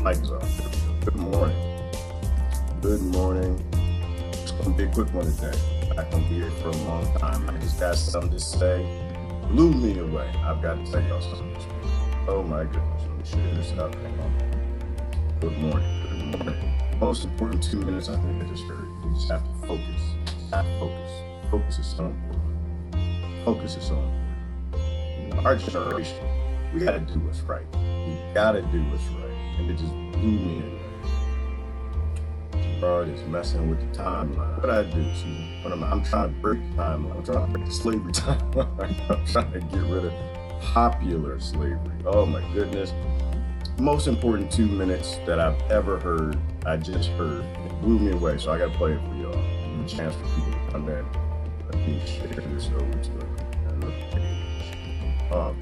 Mic is off. Good morning. Good morning. It's gonna be a quick one today. I'm not gonna be here for a long time. I just got something to say. Blew me away. I've got to tell y'all something this morning. Oh my goodness. Let me share this out. Hang on. Good morning. Good morning. Most important 2 minutes I think I just heard. We just have to focus. Focus. Focus is so important. Focus is so important. Our generation, we gotta do what's right. We gotta do what's right. And it just blew me away. Gerard is messing with the timeline. What I do, see, I'm trying to break the timeline. I'm trying to break the slavery timeline. I'm trying to get rid of popular slavery. Oh my goodness. Most important 2 minutes that I've ever heard, I just heard. It blew me away, so I gotta play it for y'all. Give a chance for people to come in. Let me share this over to another page. Oh,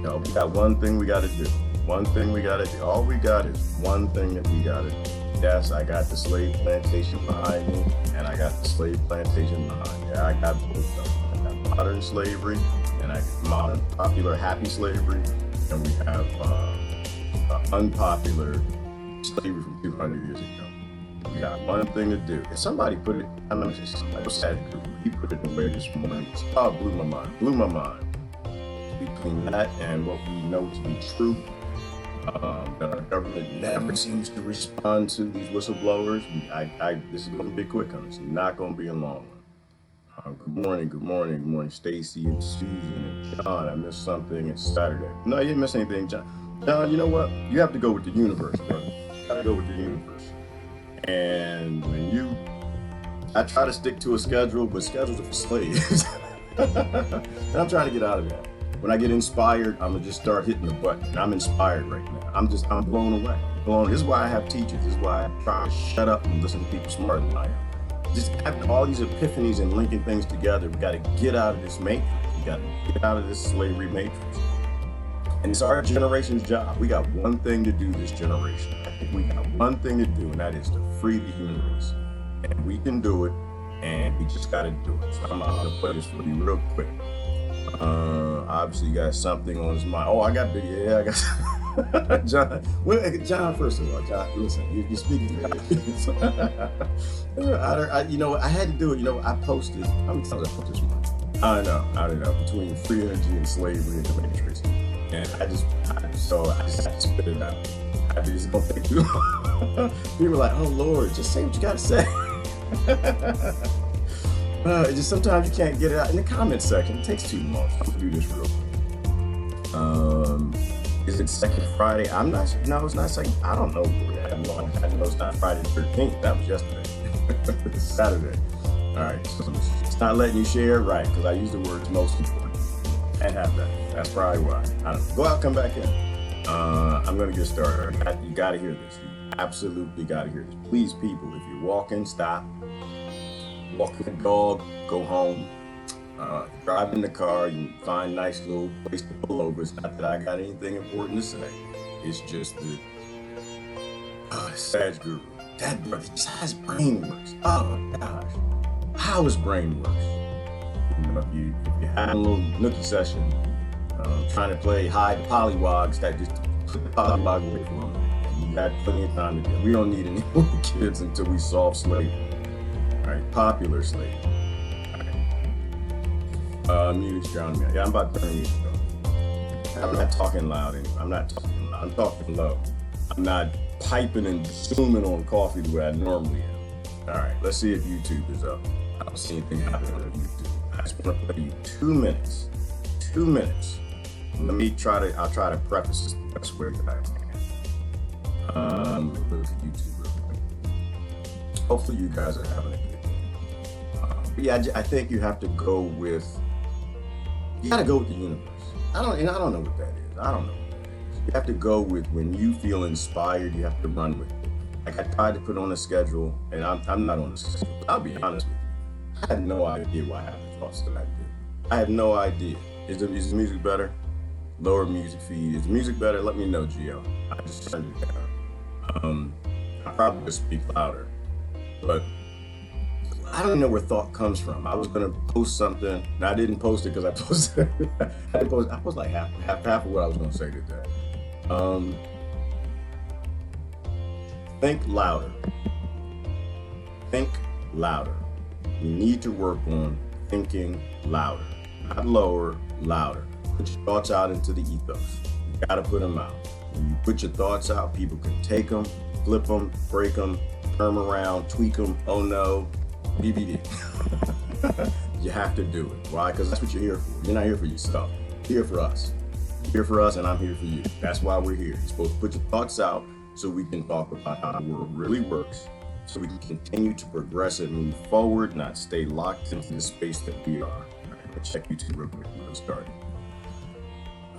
no, we got one thing we gotta do. One thing we gotta do. All we got is one thing that we gotta do. Yes, I got the slave plantation behind me, and I got the slave plantation behind me. I got both of them. I got modern slavery, and I got modern, popular, happy slavery, and we have unpopular slavery from 200 years ago. We got one thing to do. If somebody put it, I'm gonna say somebody was sad. He put it away this morning. Oh, blew my mind. Between that and what we know to be true, that our government never seems to respond to these whistleblowers. This is going to be quick on this. It's not going to be a long one. Good morning, Stacy and Susan and John. I missed something. It's Saturday. No, you didn't miss anything, John. John, you know what? You have to go with the universe, brother. You got to go with the universe. And I try to stick to a schedule, but schedules are for slaves. And I'm trying to get out of that. When I get inspired, I'm gonna just start hitting the button. I'm inspired right now. I'm blown away. This is why I have teachers. This is why I try to shut up and listen to people smarter than I am. Just having all these epiphanies and linking things together. We gotta get out of this matrix. We gotta get out of this slavery matrix. And it's our generation's job. We got one thing to do this generation. I think we got one thing to do, and that is to free the human race. And we can do it, and we just gotta do it. So I'm gonna play this for you real quick. Obviously you got something on his mind. Oh, I got John. Well, John, first of all, John, listen, you're speaking to I had to do it. I posted. How many times I put this one? I don't know, between free energy and slavery and the matrix. And I just had to spit it out. I just don't think too long. People are like, oh Lord, just say what you gotta say. Just sometimes you can't get it out in the comment section. It takes too long. I'm gonna do this real quick. Is it second Friday? No, it's not second. I don't know. I know it's not Friday the 13th. That was yesterday. It's Saturday. All right. So it's not letting you share, right? Because I use the words most important. Can't have that. That's probably why. I don't know. Go out, come back in. I'm gonna get started. You gotta hear this. You absolutely gotta hear this. Please, people, if you're walking, stop. Walk the dog, go home. Drive in the car, you find a nice little place to pull over. It's not that I got anything important to say. It's just that Sag Guru, that brother, just how his brain works. Oh my gosh, how his brain works. If you have a little nookie session, trying to play hide the pollywogs, that just put the pollywog away from them. You got plenty of time to do. We don't need any more kids until we solve slavery. All right, popular slavery. All right. Music's drowning me out. Yeah, I'm about to turn music off. I'm not talking loud anymore. I'm talking low. I'm not piping and zooming on coffee the way I normally am. All right, let's see if YouTube is up. I don't see anything happening on YouTube. I just want to play you 2 minutes. 2 minutes. I'll try to preface this the best way that I can. Look at YouTube real quick. Hopefully you guys are having a good day. I think you have to go with. You got to go with the universe. I don't know what that is. I don't know what that is. You have to go with when you feel inspired. You have to run with it. Like I tried to put on a schedule, and I'm not on a schedule. I'll be honest with you. I had no idea why I have the thoughts that I did. I had no idea. Is the music better? Lower music feed. Is the music better? Let me know, Gio. I just turned it down. I probably could speak louder, but I don't know where thought comes from. I was gonna post something, and I didn't post it because I posted. I posted like half of what I was gonna say today. Think louder. Think louder. We need to work on thinking louder, not lower, louder. Put your thoughts out into the ethos. You gotta put them out. When you put your thoughts out, people can take them, flip them, break them, turn them around, tweak them. Oh no, BBD. You have to do it. Why? Because that's what you're here for. You're not here for yourself. You're here for us. You're here for us, and I'm here for you. That's why we're here. You're supposed to put your thoughts out so we can talk about how the world really works, so we can continue to progress and move forward, not stay locked into the space that we are. All right, let's check YouTube real quick. Let's start.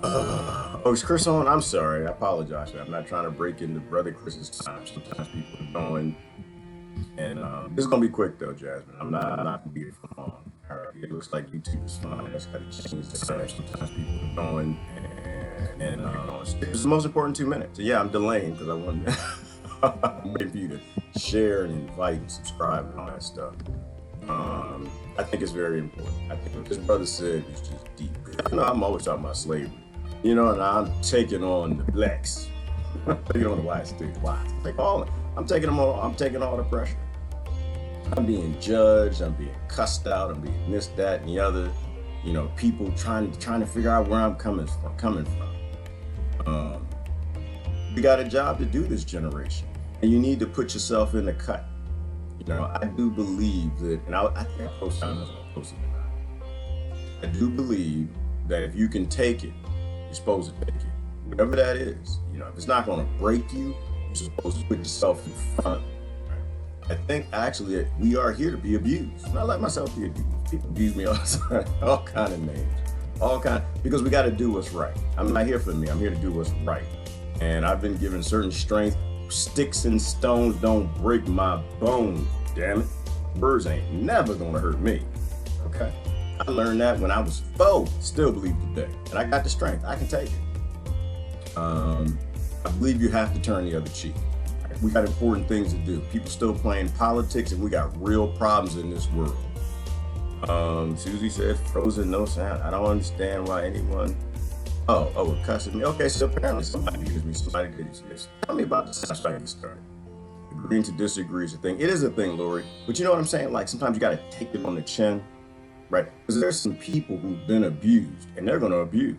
Oh, is Chris on? I'm sorry. I apologize. I'm not trying to break into Brother Chris's time. Sometimes people are going. And this is going to be quick, though, Jasmine. I'm not going to be here for long. All right. It looks like YouTube is fine. I just got to change the time. Sometimes people are going. And it's the most important 2 minutes. So, yeah, I'm delaying because I want I'm waiting for you to share and invite and subscribe and all that stuff. I think it's very important. I think what this brother said is just deep. You know, I'm always talking about slavery. You know, and I'm taking on the blacks. I'm taking on the whites, the whites. I'm taking them all. I'm taking all the pressure. I'm being judged. I'm being cussed out. I'm being this, that, and the other. You know, people trying to figure out where I'm coming from. We got a job to do this generation, and you need to put yourself in the cut. You know, I do believe that, and I think I posted on this. I do believe that if you can take it, you're supposed to take it. Whatever that is, you know, if it's not going to break you, you're supposed to put yourself in front of it. Right? I think actually we are here to be abused. And I let myself be abused. People abuse me all the time, all kind of names, because we got to do what's right. I'm not here for me. I'm here to do what's right. And I've been given certain strength. Sticks and stones don't break my bones, damn it. Birds ain't never going to hurt me. Okay? I learned that when I was 4, still believe today. And I got the strength. I can take it. I believe you have to turn the other cheek. We got important things to do. People still playing politics, and we got real problems in this world. Susie said, frozen, no sound. I don't understand why anyone... Oh, it cusses me. Okay, so apparently somebody hears me. Somebody did this. Tell me about this. I'm trying to start. Agreeing to disagree is a thing. It is a thing, Lori. But you know what I'm saying? Like, sometimes you got to take them on the chin, right? Because there's some people who've been abused, and they're going to abuse.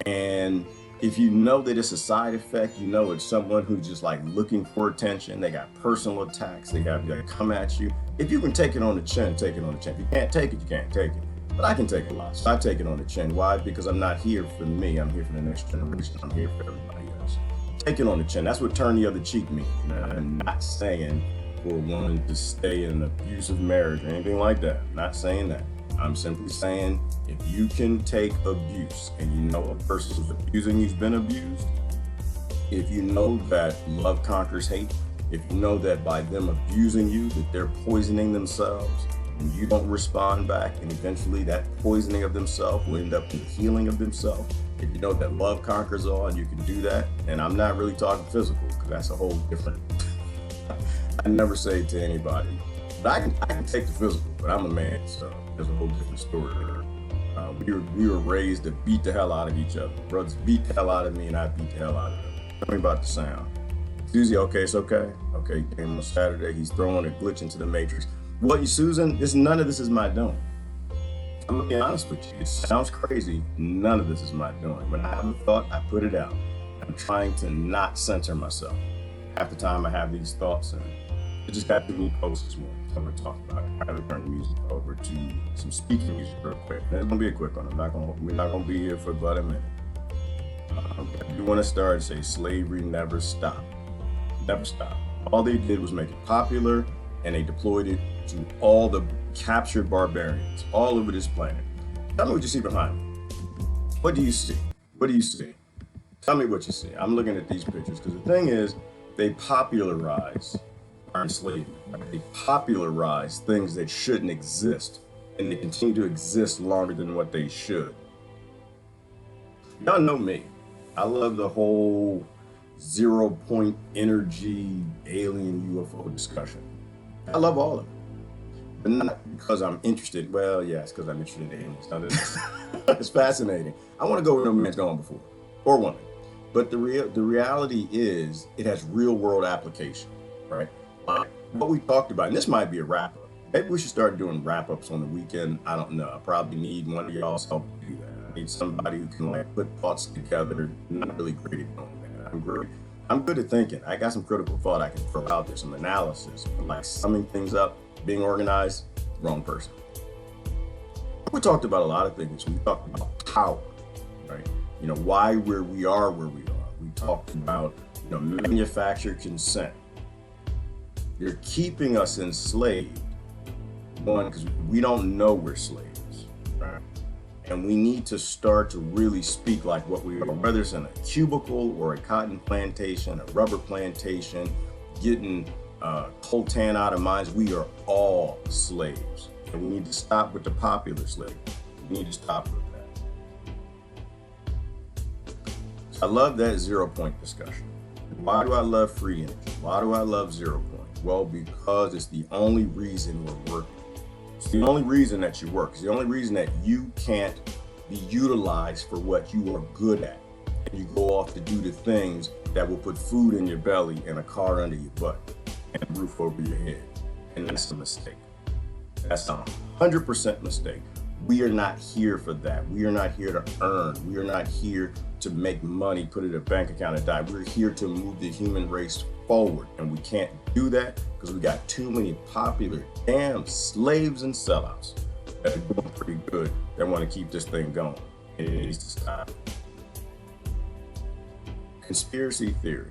And if you know that it's a side effect, you know it's someone who's just like looking for attention. They got personal attacks. They got to come at you. If you can take it on the chin, take it on the chin. If you can't take it, you can't take it. But I can take a lot. So I take it on the chin. Why? Because I'm not here for me. I'm here for the next generation. I'm here for everybody else. Take it on the chin. That's what turn the other cheek means. I'm not saying for wanting to stay in an abusive marriage or anything like that. I'm not saying that. I'm simply saying if you can take abuse and you know a person who's abusing you's been abused, if you know that love conquers hate, if you know that by them abusing you that they're poisoning themselves, and you don't respond back, and eventually that poisoning of themselves will end up in the healing of themselves. If you know that love conquers all and you can do that, and I'm not really talking physical, because that's a whole different... I never say to anybody, but I can take the physical, but I'm a man, so there's a whole different story there. We were raised to beat the hell out of each other. Brothers beat the hell out of me, and I beat the hell out of them. Tell me about the sound. Susie, okay, it's okay. Okay, he came on Saturday, he's throwing a glitch into the matrix. Well, Susan, none of this is my doing. I'm gonna be honest with you. It sounds crazy. None of this is my doing. When I have a thought, I put it out. I'm trying to not censor myself. Half the time I have these thoughts, and it just got to me post this morning. I'm gonna talk about it. I gotta turn the music over to some speaking music real quick. And it's gonna be a quick one. We're not gonna be here for about a minute. I do want to start and say slavery never stopped. Never stopped. All they did was make it popular, and they deployed it to all the captured barbarians all over this planet. Tell me what you see behind me. What do you see? What do you see? Tell me what you see. I'm looking at these pictures because the thing is, they popularize our enslavement. They popularize things that shouldn't exist, and they continue to exist longer than what they should. Y'all know me. I love the whole 0-point energy alien UFO discussion. I love all of it. But not because I'm interested. Well, yeah, it's because I'm interested in aliens. It's fascinating. I want to go where no man's gone before, or woman. But the reality is it has real world application, right? What we talked about, and this might be a wrap up. Maybe we should start doing wrap ups on the weekend. I don't know. I probably need one of y'all's help to do that. I need somebody who can like put thoughts together. Not really great at doing that. I'm great. I'm good at thinking. I got some critical thought I can throw out there, some analysis, but like summing things up, being organized, wrong person. We talked about a lot of things. We talked about power, right? You know, why we are where we are. We talked about, you know, manufactured consent. They're keeping us enslaved. One, because we don't know we're slaves, right? And we need to start to really speak like what we are, whether it's in a cubicle or a cotton plantation, a rubber plantation, getting coltan out of mines. We are all slaves. And we need to stop with the popular slavery. We need to stop with that. So I love that 0 point discussion. Why do I love free energy? Why do I love 0 point? Well, because it's the only reason we're working. It's the only reason that you work. It's the only reason that you can't be utilized for what you are good at. And you go off to do the things that will put food in your belly and a car under your butt and a roof over your head. And that's a mistake. That's a 100% mistake. We are not here for that. We are not here to earn. We are not here to make money, put it in a bank account and die. We're here to move the human race forward. And we can't do that because we got too many popular damn slaves and sellouts that are doing pretty good that want to keep this thing going. It needs to stop. Conspiracy theory.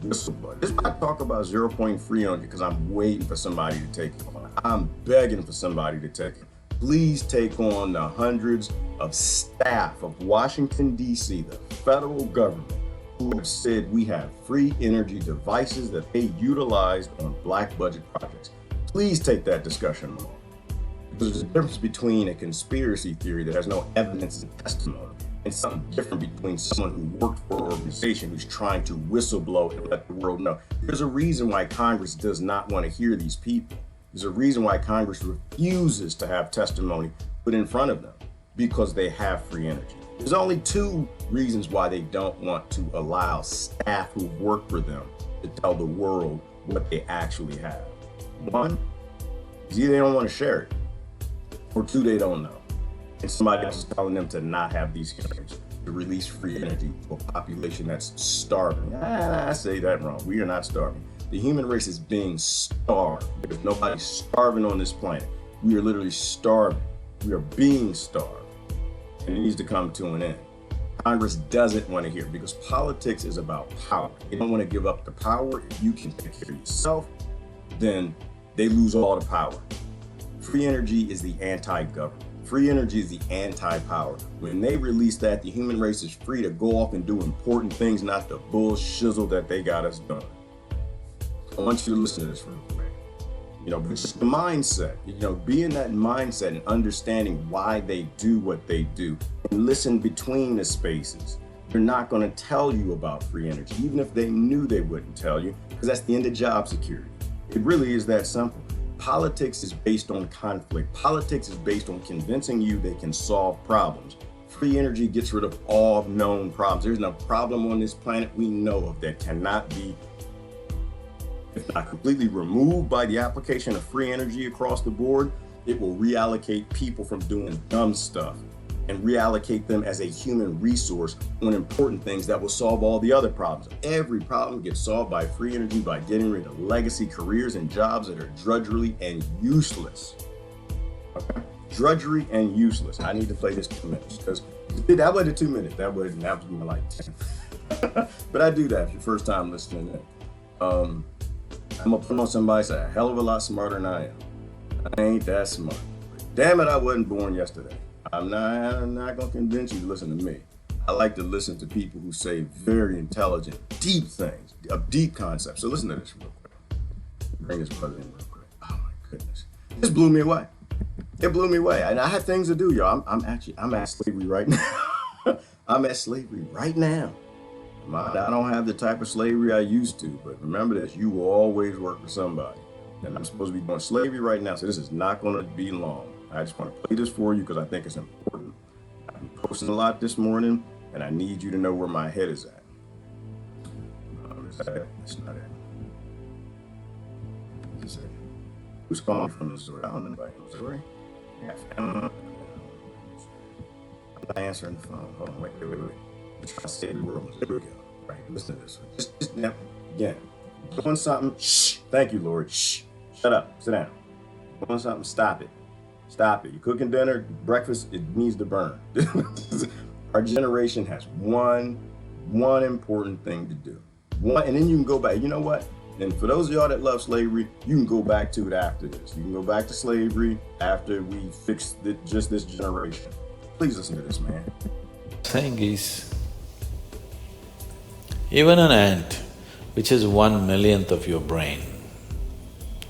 Whistleblower. This is why I talk about 0 point free energy, because I'm waiting for somebody to take it on. I'm begging for somebody to take it. Please take on the hundreds of staff of Washington, D.C., the federal government, who have said we have free energy devices that they utilized on black budget projects. Please take that discussion on. Because there's a difference between a conspiracy theory that has no evidence and testimony and something different between someone who worked for an organization who's trying to whistleblow and let the world know. There's a reason why Congress does not want to hear these people. There's a reason why Congress refuses to have testimony put in front of them, because they have free energy. There's only two reasons why they don't want to allow staff who work for them to tell the world what they actually have. One is either they don't want to share it, or two, they don't know. And somebody else is telling them to not have these hearings, to release free energy to a population that's starving. I say that wrong. We are not starving. The human race is being starved. There's nobody starving on this planet. We are literally starving. We are being starved. And it needs to come to an end. Congress doesn't want to hear it because politics is about power. They don't want to give up the power. If you can take care of yourself, then they lose all the power. Free energy is the anti-government. Free energy is the anti-power. When they release that, the human race is free to go off and do important things, not the bullshizzle that they got us done. I want you to listen to this real quick. You know, it's just the mindset. You know, be in that mindset and understanding why they do what they do. And listen between the spaces. They're not going to tell you about free energy, even if they knew they wouldn't tell you, because that's the end of job security. It really is that simple. Politics is based on conflict. Politics is based on convincing you they can solve problems. Free energy gets rid of all known problems. There's no problem on this planet we know of that cannot be, if not completely removed by the application of free energy across the board. It will reallocate people from doing dumb stuff and reallocate them as a human resource on important things that will solve all the other problems. Every problem gets solved by free energy, by getting rid of legacy careers and jobs that are drudgery and useless. Okay? Drudgery and useless. I need to play this 2 minutes because that wasn't 2 minutes. That was more like 10. But I do that if your first time listening in. I'm gonna put on somebody that's a hell of a lot smarter than I am. I ain't that smart. But damn it, I wasn't born yesterday. I'm not gonna convince you to listen to me. I like to listen to people who say very intelligent, deep things, deep concepts. So listen to this real quick. Bring this brother in real quick. Oh my goodness. This blew me away. It blew me away. And I had things to do, y'all. I'm at slavery right now. I'm at slavery right now. I don't have the type of slavery I used to, but remember this, you will always work for somebody. And I'm supposed to be doing slavery right now, so this is not gonna be long. I just want to play this for you because I think it's important. I've been posting a lot this morning, and I need you to know where my head is at. That's not it. Is it? Who's calling from Missouri? I don't know anybody in Missouri. Yeah, I'm not answering the phone. Hold on, wait. I'm trying to save the world. There we go. Right, listen to this. Just now, again, doing something. Shh. Thank you, Lord. Shh. Shut up. Sit down. Doing something. Stop it. Stop it. You're cooking dinner, breakfast. It needs to burn. Our generation has one important thing to do. And then you can go back. You know what? And for those of y'all that love slavery, you can go back to it after this. You can go back to slavery after we fix just this generation. Please listen to this, man. Thing is, even an ant, which is 1/1,000,000th of your brain,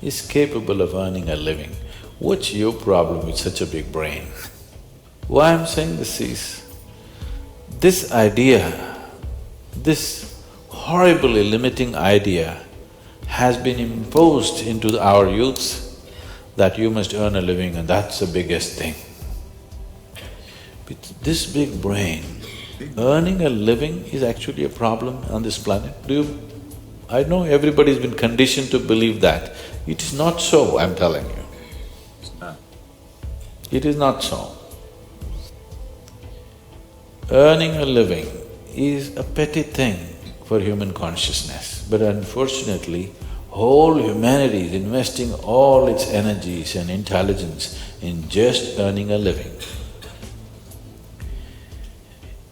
is capable of earning a living. What's your problem with such a big brain? Why I'm saying this is, this idea, this horribly limiting idea has been imposed into our youths that you must earn a living and that's the biggest thing. With this big brain, earning a living is actually a problem on this planet. I know everybody's been conditioned to believe that. It is not so, I'm telling you. It's not. It is not so. Earning a living is a petty thing for human consciousness, but unfortunately, whole humanity is investing all its energies and intelligence in just earning a living.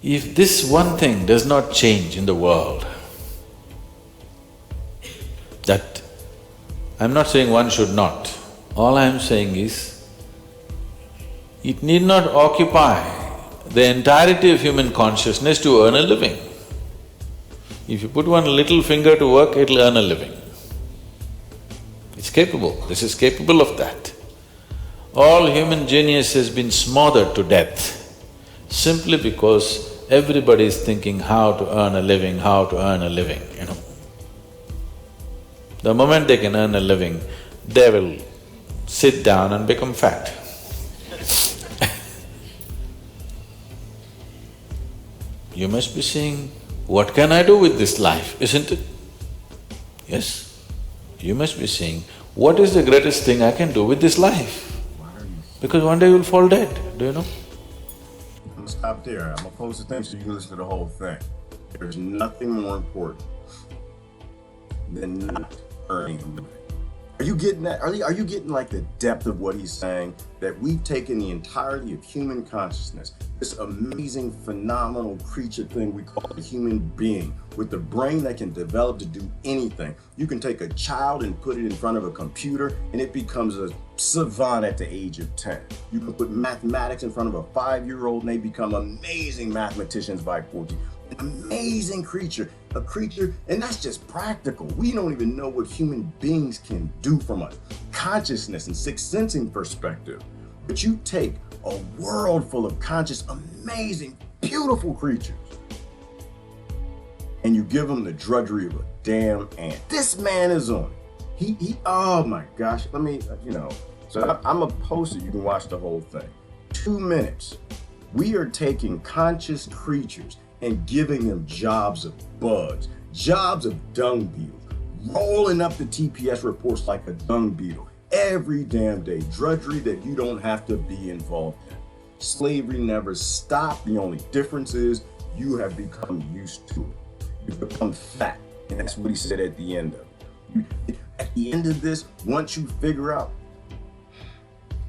If this one thing does not change in the world, that… I'm not saying one should not, all I'm saying is, it need not occupy the entirety of human consciousness to earn a living. If you put one little finger to work, it'll earn a living. It's capable, this is capable of that. All human genius has been smothered to death simply because everybody is thinking how to earn a living, you know. The moment they can earn a living, they will sit down and become fat. You must be saying, what can I do with this life, isn't it? Yes. You must be saying, what is the greatest thing I can do with this life? Because one day you'll fall dead, do you know? I'm gonna stop there. I'm gonna post the thing so you can listen to the whole thing. There's nothing more important than not earning a living. Are you getting that? Are you getting like the depth of what he's saying? That we've taken the entirety of human consciousness, this amazing, phenomenal creature thing we call a human being, with the brain that can develop to do anything. You can take a child and put it in front of a computer and it becomes a savant at the age of 10. You can put mathematics in front of a 5-year-old and they become amazing mathematicians by 14. An amazing creature, a creature, and that's just practical. We don't even know what human beings can do from a consciousness and sixth sensing perspective. But you take a world full of conscious, amazing, beautiful creatures, and you give them the drudgery of a damn ant. This man is on it. Oh my gosh, let me, so I'm gonna post it, you can watch the whole thing. 2 minutes. We are taking conscious creatures and giving them jobs of bugs, jobs of dung beetles, rolling up the TPS reports like a dung beetle every damn day, drudgery that you don't have to be involved in. Slavery never stopped. The only difference is you have become used to it. You become fat, and that's what he said at the end of it. At the end of this, once you figure out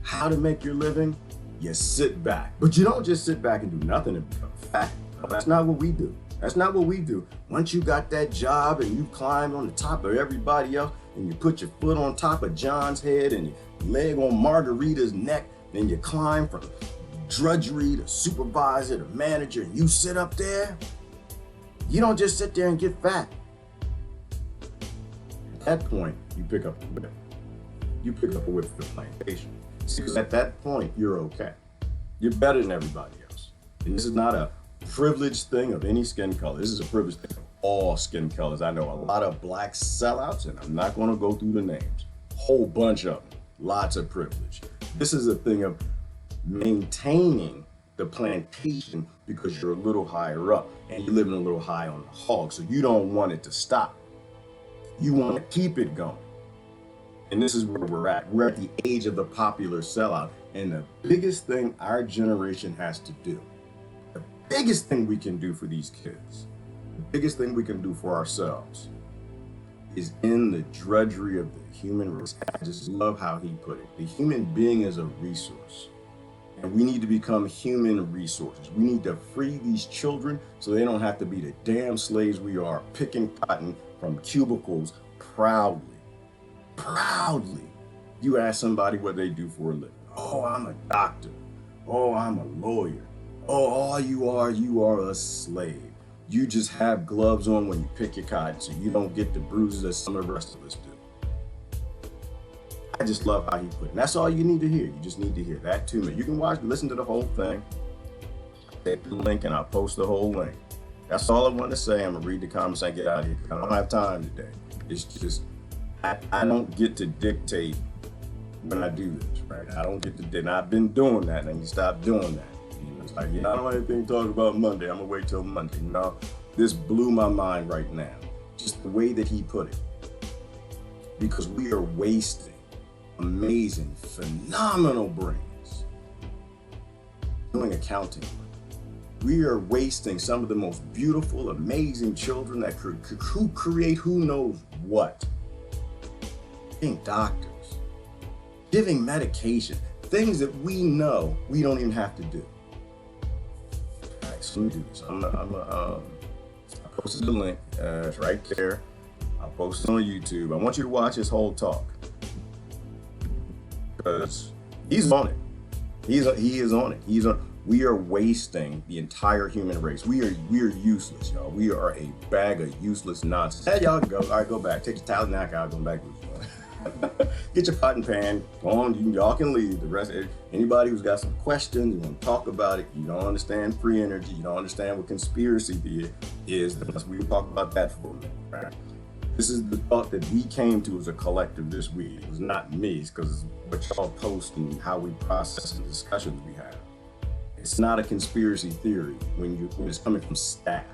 how to make your living, you sit back. But you don't just sit back and do nothing and become fat. No, that's not what we do. That's not what we do. Once you got that job and you climbed on the top of everybody else and you put your foot on top of John's head and your leg on Margarita's neck, then you climb from drudgery to supervisor to manager and you sit up there, you don't just sit there and get fat. At that point, you pick up a whip. You pick up a whip for the plantation. Because at that point, you're okay. You're better than everybody else. And this is not a privileged thing of any skin color. This is a privileged thing of all skin colors. I know a lot of black sellouts, and I'm not going to go through the names. Whole bunch of them. Lots of privilege. This is a thing of maintaining the plantation because you're a little higher up and you're living a little high on the hog, so you don't want it to stop. You want to keep it going. And this is where we're at. We're at the age of the popular sellout. And the biggest thing our generation has to do, the biggest thing we can do for these kids, the biggest thing we can do for ourselves, is in the drudgery of the human race. I just love how he put it. The human being is a resource. And we need to become human resources. We need to free these children so they don't have to be the damn slaves we are, picking cotton from cubicles proudly. Proudly. You ask somebody what they do for a living. Oh, I'm a doctor. Oh, I'm a lawyer. Oh, all you are a slave. You just have gloves on when you pick your cotton so you don't get the bruises that some of the rest of us do. I just love how he put it. And that's all you need to hear. You just need to hear that 2 minutes. You can listen to the whole thing. Take the link and I'll post the whole link. That's all I want to say. I'm going to read the comments and get out of here. I don't have time today. It's just, I don't get to dictate when I do this, right? I don't get to, and I've been doing that, and I need to stop doing that. It's like, I don't have anything to talk about Monday. I'm going to wait till Monday. No, this blew my mind right now. Just the way that he put it. Because we are wasting amazing, phenomenal brains doing accounting. We are wasting some of the most beautiful, amazing children that could create who knows what. Being doctors, giving medication, things that we know we don't even have to do. All right, so let me do this. I posted the link. It's right there. I'll post it on YouTube. I want you to watch his whole talk because he's on it. He is on it. We are wasting the entire human race. We are useless, y'all. We are a bag of useless nonsense. Hey, y'all go. All right, go back. Take your towel knock out. Go back. Get your pot and pan. Go on. Y'all can leave. The rest. Anybody who's got some questions, you want to talk about it. You don't understand free energy. You don't understand what conspiracy is. We can talk about that for a minute. Right? This is the thought that we came to as a collective this week. It was not me. It's because what y'all post and how we process the discussions we have. It's not a conspiracy theory when it's coming from staff.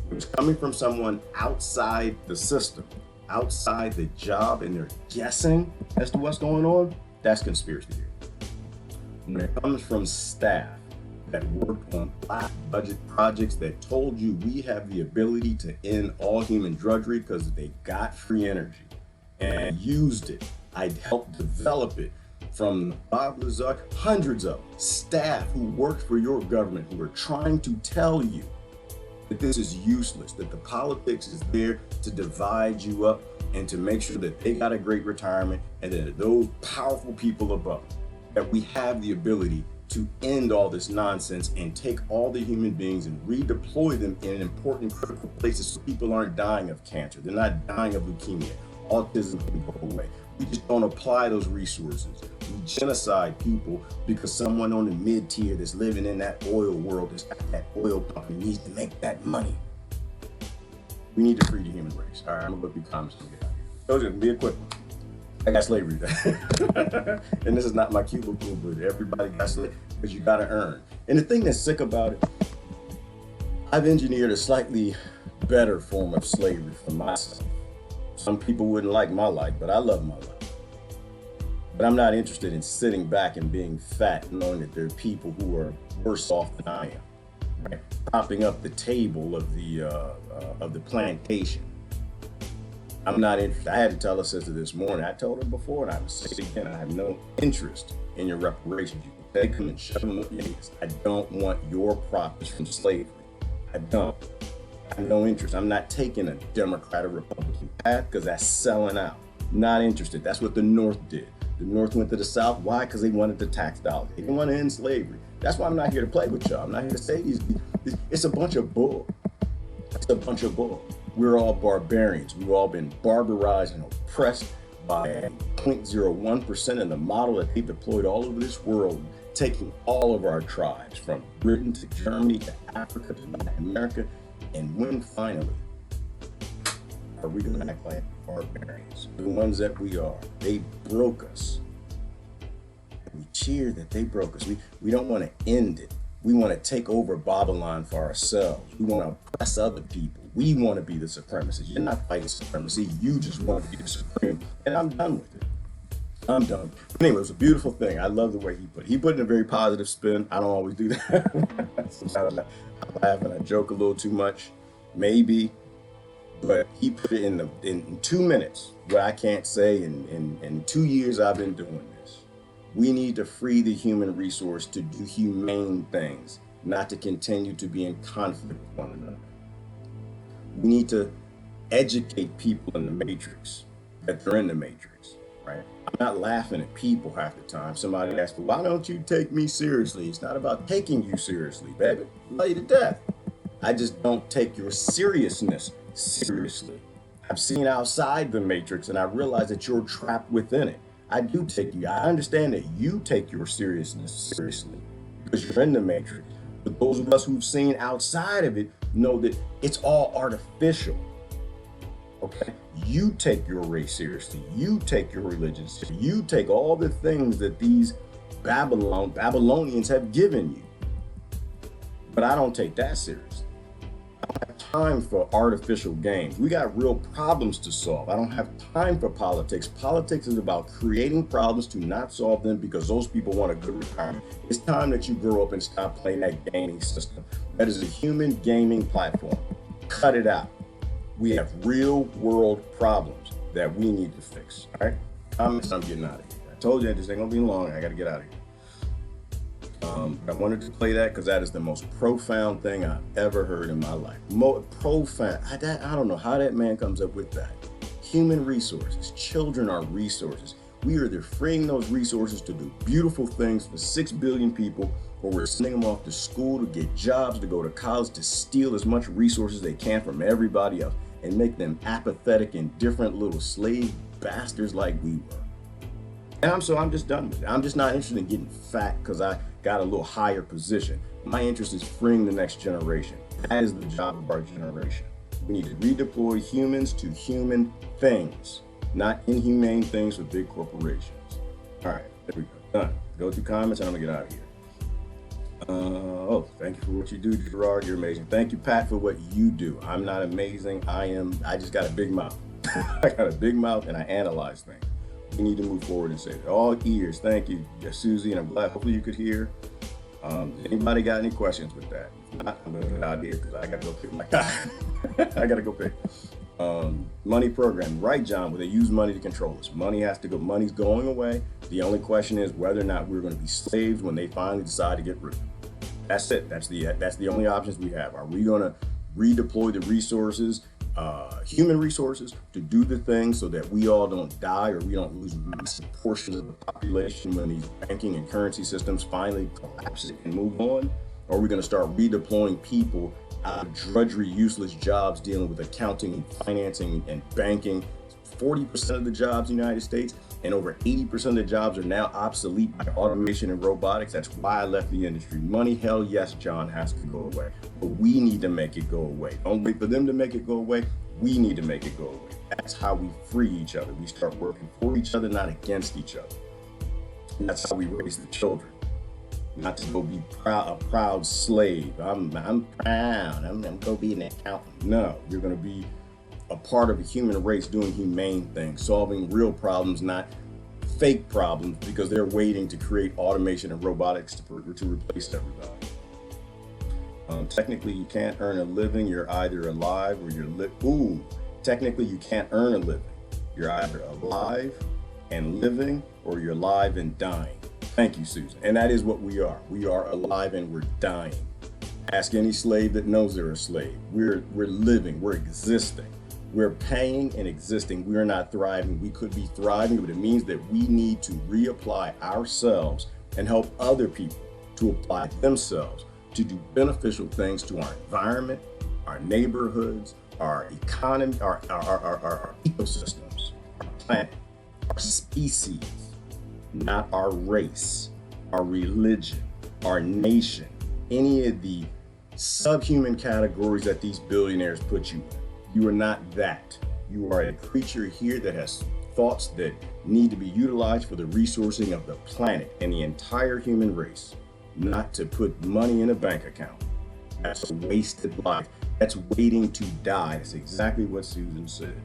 When it's coming from someone outside the system, outside the job, and they're guessing as to what's going on, that's conspiracy theory. When it comes from staff that worked on black budget projects that told you we have the ability to end all human drudgery because they got free energy and used it. I helped develop it. From Bob Lazar, hundreds of staff who worked for your government who are trying to tell you that this is useless, that the politics is there to divide you up and to make sure that they got a great retirement, and that those powerful people above, that we have the ability to end all this nonsense and take all the human beings and redeploy them in important critical places so people aren't dying of cancer, they're not dying of leukemia, autism can go away. We just don't apply those resources. We genocide people because someone on the mid-tier that's living in that oil world, that's got that oil company, needs to make that money. We need to free the human race. All right, I'm gonna go through comments and get out of here. Those are gonna be a quick one. I got slavery. And this is not my cubicle, but everybody got slavery because you gotta earn. And the thing that's sick about it, I've engineered a slightly better form of slavery for myself. Some people wouldn't like my life, but I love my life. But I'm not interested in sitting back and being fat, knowing that there are people who are worse off than I am, right? Propping up the table of the plantation. I'm not interested. I had to tell her sister this morning. I told her before, and I would say it again. I have no interest in your reparations. You can take them and shove them with your hands. I don't want your profits from slavery. I don't. I have no interest. I'm not taking a Democrat or Republican path because that's selling out. Not interested. That's what the North did. The North went to the South. Why? Because they wanted the tax dollars. They didn't want to end slavery. That's why I'm not here to play with y'all. I'm not here to say these. It's a bunch of bull. It's a bunch of bull. We're all barbarians. We've all been barbarized and oppressed by 0.01% in the model that they've deployed all over this world, taking all of our tribes from Britain to Germany to Africa to Latin America. And when finally are we going to act like barbarians, the ones that we are? They broke us. We cheer that they broke us. We don't want to end it. We want to take over Babylon for ourselves. We want to oppress other people. We want to be the supremacists. You're not fighting supremacy. You just want to be the supreme. And I'm done with it. I'm done. Anyway, it was a beautiful thing. I love the way he put it in a very positive spin. I don't always do that. Sometimes I laugh and I joke a little too much, maybe. But he put it in 2 minutes, what I can't say in 2 years I've been doing this. We need to free the human resource to do humane things, not to continue to be in conflict with one another. We need to educate people in the matrix, that they're in the matrix, right? I'm not laughing at people half the time. Somebody asks, well, why don't you take me seriously? It's not about taking you seriously, baby. I love you to death. I just don't take your seriousness seriously. I've seen outside the matrix and I realize that you're trapped within it. I do take you. I understand that you take your seriousness seriously because you're in the matrix. But those of us who've seen outside of it know that it's all artificial. Okay? You take your race seriously. You take your religion seriously. You take all the things that these Babylonians have given you. But I don't take that seriously. I don't have time for artificial games. We got real problems to solve. I don't have time for politics. Politics is about creating problems to not solve them because those people want a good retirement. It's time that you grow up and stop playing that gaming system. That is a human gaming platform. Cut it out. We have real world problems that we need to fix. All right? I'm getting out of here. I told you this ain't gonna be long. I gotta get out of here. I wanted to play that because that is the most profound thing I've ever heard in my life. Profound. I don't know how that man comes up with that. Human resources. Children are resources. We are either freeing those resources to do beautiful things for 6 billion people, or we're sending them off to school to get jobs, to go to college, to steal as much resources they can from everybody else and make them apathetic, indifferent little slave bastards like we were. And I'm just done with it. I'm just not interested in getting fat because I got a little higher position. My interest is freeing the next generation. That is the job of our generation. We need to redeploy humans to human things, not inhumane things for big corporations. All right, there we go. Done. Go through comments and I'm gonna get out of here. Thank you for what you do, Gerard. You're amazing. Thank you, Pat, for what you do. I'm not amazing. I just got a big mouth. I got a big mouth and I analyze things. We need to move forward and say it. All ears. Thank you, Susie, and I'm glad. Hopefully you could hear. Anybody got any questions with that? If not, I'm gonna get out of here because I gotta go pick my guy. I gotta go pick. Money program, right, John? Where they use money to control us. Money has to go. Money's going away. The only question is whether or not we're going to be slaves when they finally decide to get rid of it. That's it. That's the only options we have. Are we going to redeploy the resources, human resources, to do the things so that we all don't die or we don't lose massive portions of the population when these banking and currency systems finally collapse and move on? Or are we going to start redeploying people out of drudgery, useless jobs dealing with accounting and financing and banking? 40% of the jobs in the United States and over 80% of the jobs are now obsolete by automation and robotics. That's why I left the industry. Money, hell yes, John, has to go away. But we need to make it go away. Don't wait for them to make it go away. We need to make it go away. That's how we free each other. We start working for each other, not against each other. And that's how we raise the children. Not to go be a proud slave. I'm proud. I'm going to be an accountant. No, you're going to be a part of a human race doing humane things, solving real problems, not fake problems, because they're waiting to create automation and robotics to replace everybody. Technically, you can't earn a living. You're either alive or you're technically, you can't earn a living. You're either alive and living or you're alive and dying. Thank you, Susan. And that is what we are. We are alive and we're dying. Ask any slave that knows they're a slave. We're living. We're existing. We're paying and existing. We are not thriving. We could be thriving, but it means that we need to reapply ourselves and help other people to apply themselves to do beneficial things to our environment, our neighborhoods, our economy, our ecosystems, our planet, our species, not our race, our religion, our nation, any of the subhuman categories that these billionaires put you in. You are not that. You are a creature here that has thoughts that need to be utilized for the resourcing of the planet and the entire human race, not to put money in a bank account. That's a wasted life. That's waiting to die. That's exactly what Susan said.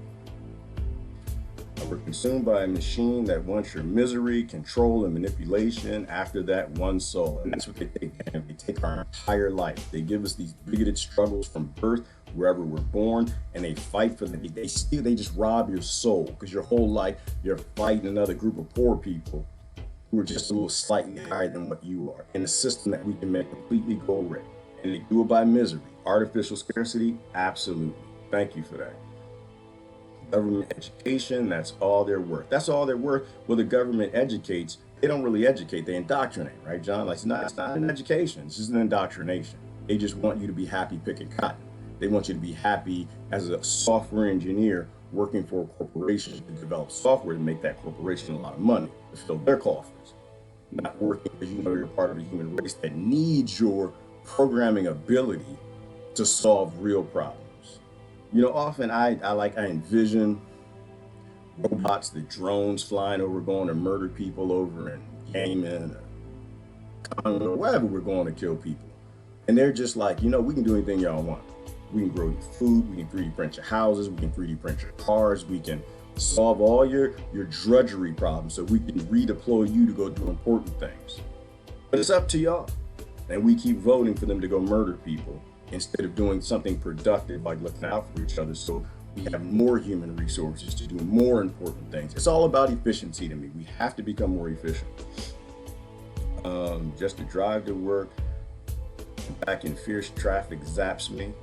We're consumed by a machine that wants your misery, control, and manipulation. After that, one soul. And that's what they take. They take our entire life. They give us these bigoted struggles from birth, wherever we're born, and they fight for them. They just rob your soul, because your whole life you're fighting another group of poor people who are just a little slightly higher than what you are, in a system that we can make completely go away. And they do it by misery. Artificial scarcity, absolutely. Thank you for that. Government education, that's all they're worth. That's all they're worth. Well, the government educates, they don't really educate, they indoctrinate, right, John? Like, it's not an education, it's just an indoctrination. They just want you to be happy picking cotton. They want you to be happy as a software engineer working for a corporation to develop software to make that corporation a lot of money, to fill their coffers. Not working because you know you're part of the human race that needs your programming ability to solve real problems. You know, often I envision robots, the drones flying over, going to murder people over in Yemen or Congo, wherever we're going to kill people. And they're just like, you know, we can do anything y'all want. We can grow your food, we can 3D print your houses, we can 3D print your cars, we can solve all your drudgery problems, so we can redeploy you to go do important things. But it's up to y'all. And we keep voting for them to go murder people, instead of doing something productive like looking out for each other, so we have more human resources to do more important things. It's all about efficiency to me. We have to become more efficient. Just to drive to work, back in fierce traffic zaps me,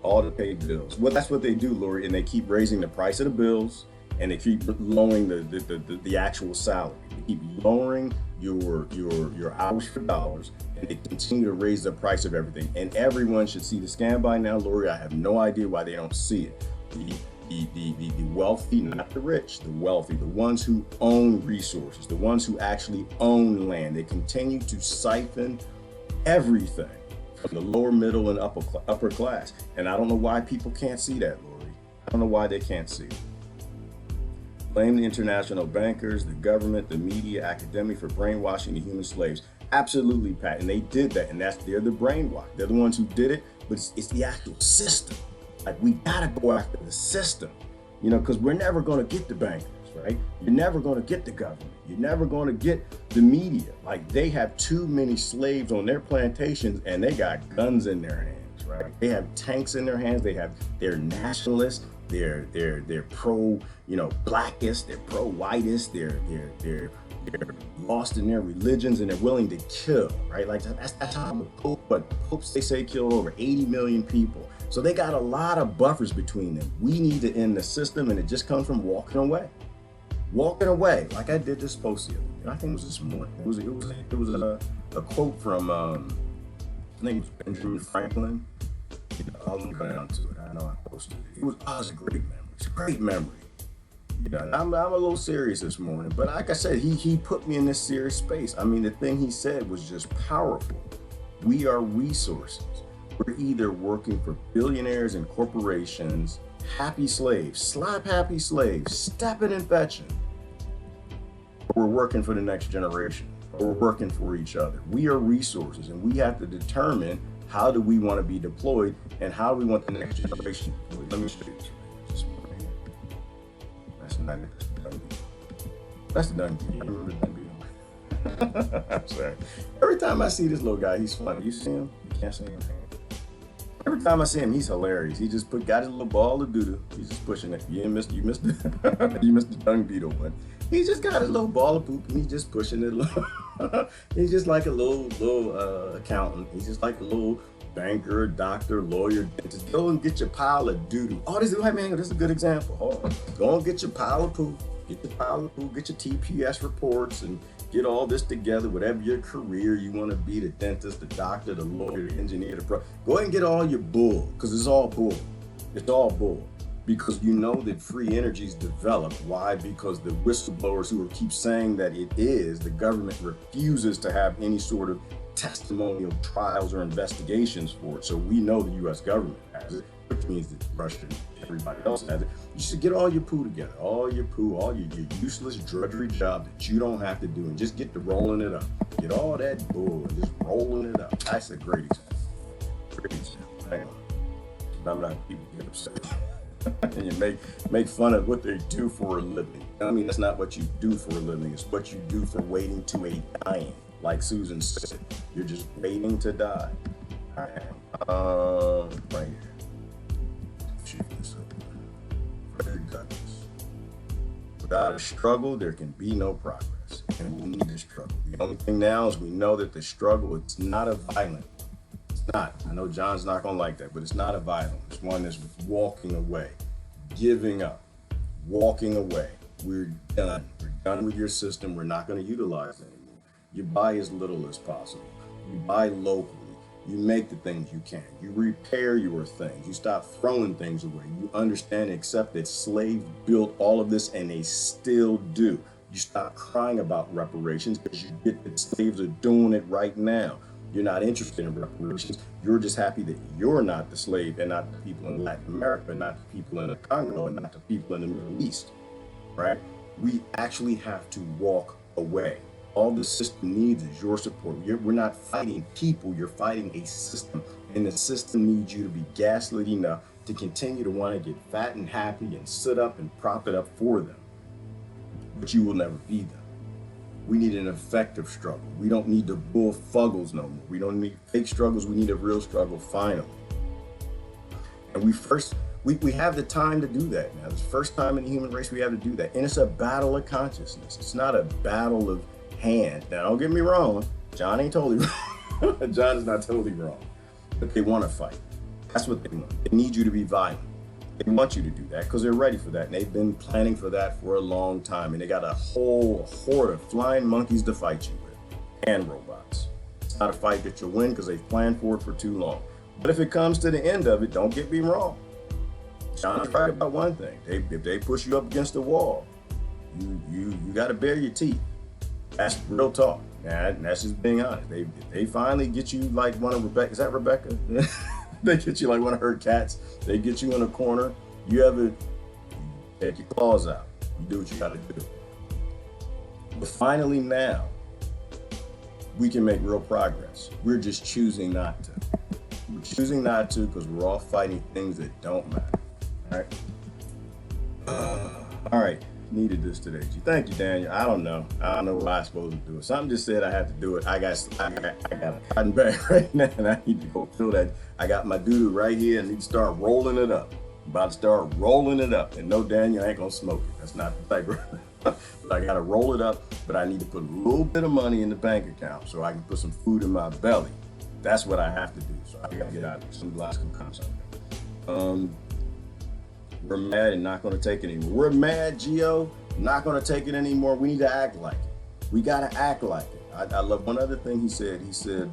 all to pay bills. Well, that's what they do, Lori, and they keep raising the price of the bills, and they keep lowering the actual salary. They keep lowering your hours for dollars, and they continue to raise the price of everything. And everyone should see the scam by now, Lori. I have no idea why they don't see it. The wealthy, not the rich, the wealthy, the ones who own resources, the ones who actually own land, they continue to siphon everything from the lower middle and upper class. And I don't know why people can't see that, Lori. I don't know why they can't see it. Blame the international bankers, the government, the media, academia for brainwashing the human slaves. Absolutely, Pat. And they did that. And they're the brainwash. They're the ones who did it, but it's the actual system. Like, we gotta go after the system, you know, because we're never gonna get the bankers, right? You're never gonna get the government. You're never gonna get the media. Like, they have too many slaves on their plantations, and they got guns in their hands, right? They have tanks in their hands. They're nationalists. They're pro, you know, blackist. They're pro whitist. They're lost in their religions, and they're willing to kill, right? Like, that's how the Pope. But popes, they say, kill over 80 million people. So they got a lot of buffers between them. We need to end the system, and it just comes from walking away. Walking away, like I did this post here. I think it was this morning. It was a quote from I think it was Benjamin Franklin. You know, I'll link down to it. I know I posted it. It was a great memory. It's a great memory. You know, I'm a little serious this morning, but like I said, he put me in this serious space. I mean, the thing he said was just powerful. We are resources. We're either working for billionaires and corporations, happy slaves, slap happy slaves, stepping and fetching, or we're working for the next generation, or we're working for each other. We are resources, and we have to determine how do we want to be deployed, and how do we want the next generation deployed. Let me show you this. That's not it. That's the done deal. I remember the done deal. I'm sorry. Every time I see this little guy, he's funny. You see him? You can't see him. Every time I see him, he's hilarious. He just got his little ball of doo-doo. He's just pushing it. You missed you missed the dung beetle one. He just got his little ball of poop, and he's just pushing it. He's just like a little accountant. He's just like a little banker, doctor, lawyer, dentist. Go and get your pile of doo-doo. Oh, this is a good example. Hold on. Go and get your pile of poop. Get your pile of poop. Get your TPS reports and get all this together, whatever your career you want to be, the dentist, the doctor, the lawyer, the engineer, the pro. Go ahead and get all your bull, because it's all bull. It's all bull. Because you know that free energy is developed. Why? Because the whistleblowers who keep saying that it is, the government refuses to have any sort of testimonial trials or investigations for it. So we know the U.S. government has it, which means that Russia and everybody else has it. You should get all your poo together, all your useless drudgery job that you don't have to do, and just get to rolling it up. Get all that bull and just rolling it up. That's a great example. great example. Hang on. I'm not people get upset. And you make fun of what they do for a living. I mean, that's not what you do for a living. It's what you do for waiting to a dying. Like Susan said, you're just waiting to die. All right. Right here. Shoot this up. Frederick Douglass. Without a struggle, there can be no progress. And we need to struggle. The only thing now is we know that the struggle, it's not a violent. It's not. I know John's not going to like that, but it's not a violent. It's one that's walking away, giving up, walking away. We're done. We're done with your system. We're not going to utilize it anymore. You buy as little as possible. You buy locally. You make the things you can. You repair your things. You stop throwing things away. You understand and accept that slaves built all of this and they still do. You stop crying about reparations because you get that slaves are doing it right now. You're not interested in reparations. You're just happy that you're not the slave and not the people in Latin America, not the people in the Congo, and not the people in the Middle East, right? We actually have to walk away. All the system needs is your support. We're not fighting people, you're fighting a system. And the system needs you to be gaslit enough to continue to want to get fat and happy and sit up and prop it up for them. But you will never be them. We need an effective struggle. We don't need the bull fuggles no more. We don't need fake struggles. We need a real struggle finally. And we have the time to do that now. It's the first time in the human race we have to do that. And it's a battle of consciousness. It's not a battle of hand. Now, don't get me wrong. John ain't totally wrong. John is not totally wrong. But they want to fight. That's what they want. They need you to be violent. They want you to do that because they're ready for that. And they've been planning for that for a long time. And they got a whole horde of flying monkeys to fight you with. And robots. It's not a fight that you'll win because they've planned for it for too long. But if it comes to the end of it, don't get me wrong. John's right about one thing. If they push you up against the wall, you got to bare your teeth. That's real talk. And that's just being honest. They finally get you like one of Rebecca. Is that Rebecca? They get you like one of her cats. They get you in a corner. You take your claws out. You do what you got to do. But finally now, we can make real progress. We're just choosing not to. We're choosing not to because we're all fighting things that don't matter. All right. Needed this today. Thank you, Daniel. I don't know why I'm supposed to do it. Something just said I had to do it. I got a cotton bag right now and I need to go fill that. I got my doo-doo right here and need to start rolling it up. I'm about to start rolling it up. And no, Daniel, I ain't gonna smoke it. That's not the type of but I gotta roll it up, but I need to put a little bit of money in the bank account so I can put some food in my belly. That's what I have to do. So I gotta get out of some Glasgow something. We're mad and not going to take it anymore. We're mad, Gio, not going to take it anymore. We need to act like it. We got to act like it. I love one other thing he said. He said,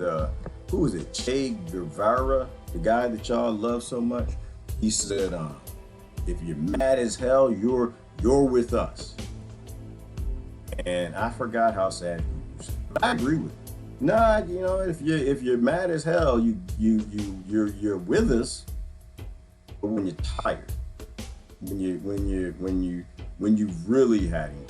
who was it? Che Guevara, the guy that y'all love so much. He said, if you're mad as hell, you're with us. And I forgot how sad he was. But I agree with it. Nah, if you're mad as hell, you're with us. But when you're tired. When you really had him